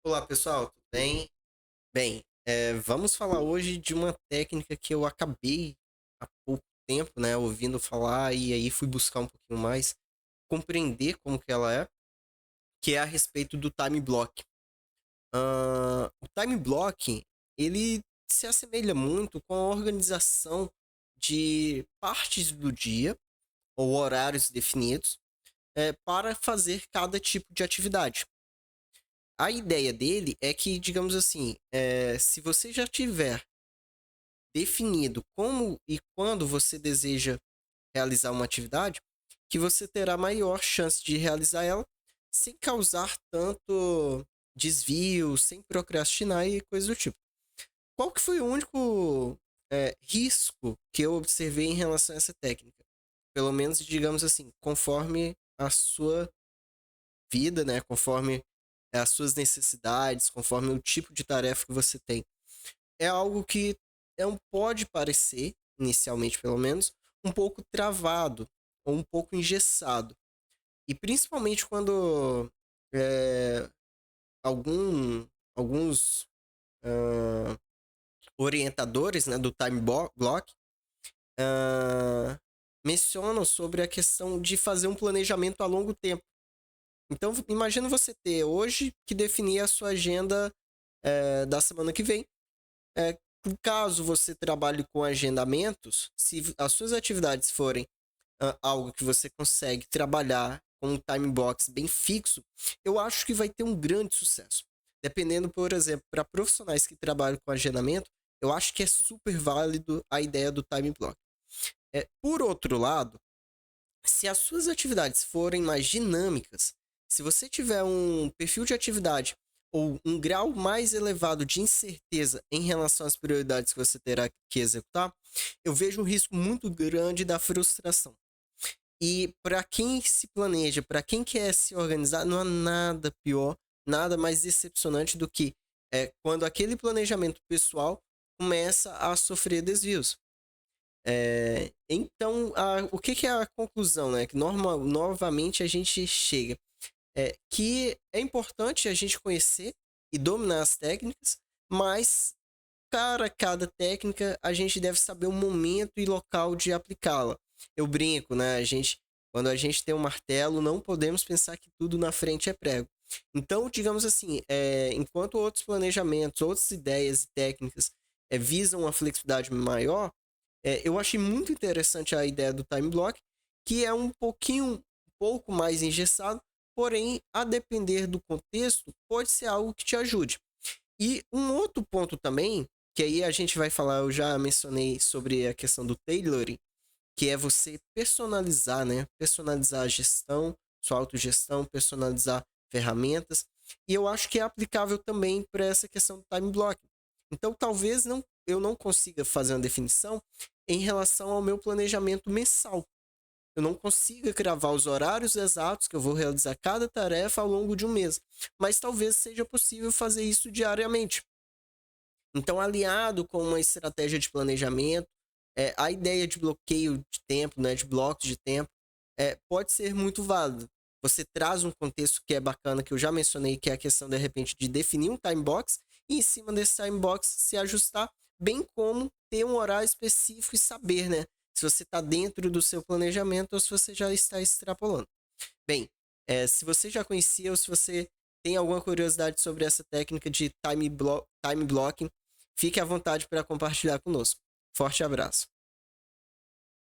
Olá, pessoal, tudo bem? Bem, vamos falar hoje de uma técnica que eu acabei há pouco tempo, né, ouvindo falar e aí fui buscar um pouquinho mais, compreender como que ela é, que é a respeito do time block. O time block, ele se assemelha muito com a organização de partes do dia ou horários definidos para fazer cada tipo de atividade. A ideia dele é que, digamos assim, se você já tiver definido como e quando você deseja realizar uma atividade, que você terá maior chance de realizar ela sem causar tanto desvio, sem procrastinar e coisas do tipo. Qual que foi o único risco que eu observei em relação a essa técnica? Pelo menos, digamos assim, conforme a sua vida, né? Conforme as suas necessidades, conforme o tipo de tarefa que você tem. É algo que pode parecer, inicialmente pelo menos, um pouco travado ou um pouco engessado. E principalmente quando é, alguns ah, orientadores, né, do block mencionam sobre a questão de fazer um planejamento a longo tempo. Então, imagina você ter hoje que definir a sua agenda da semana que vem. É, Caso você trabalhe com agendamentos, se as suas atividades forem algo que você consegue trabalhar com um time box bem fixo, eu acho que vai ter um grande sucesso. Dependendo, por exemplo, para profissionais que trabalham com agendamento, eu acho que é super válido a ideia do time block. Por outro lado, se as suas atividades forem mais dinâmicas, se você tiver um perfil de atividade ou um grau mais elevado de incerteza em relação às prioridades que você terá que executar, eu vejo um risco muito grande da frustração. E para quem se planeja, para quem quer se organizar, não há nada pior, nada mais decepcionante do que quando aquele planejamento pessoal começa a sofrer desvios. Então, o que é a conclusão, né? Que novamente a gente chega. Que é importante a gente conhecer e dominar as técnicas, mas para cada técnica a gente deve saber o momento e local de aplicá-la. Eu brinco, né? Quando a gente tem um martelo, não podemos pensar que tudo na frente é prego. Então, digamos assim, enquanto outros planejamentos, outras ideias e técnicas visam uma flexibilidade maior, eu achei muito interessante a ideia do time block, que é um pouco mais engessado, porém, a depender do contexto, pode ser algo que te ajude. E um outro ponto também, que aí a gente vai falar, eu já mencionei sobre a questão do tailoring, que é você personalizar, né? Personalizar a gestão, sua autogestão, personalizar ferramentas. E eu acho que é aplicável também para essa questão do time blocking. Então, talvez eu não consiga fazer uma definição em relação ao meu planejamento mensal. Eu não consiga cravar os horários exatos que eu vou realizar cada tarefa ao longo de um mês, mas talvez seja possível fazer isso diariamente. Então, aliado com uma estratégia de planejamento, a ideia de bloqueio de tempo, né, de blocos de tempo, pode ser muito válido. Você traz um contexto que é bacana, que eu já mencionei, que é a questão, de repente, de definir um time box e, em cima desse time box, se ajustar, bem como ter um horário específico e saber, né, se você está dentro do seu planejamento ou se você já está extrapolando. Bem, se você já conhecia ou se você tem alguma curiosidade sobre essa técnica de time blocking, fique à vontade para compartilhar conosco. Forte abraço.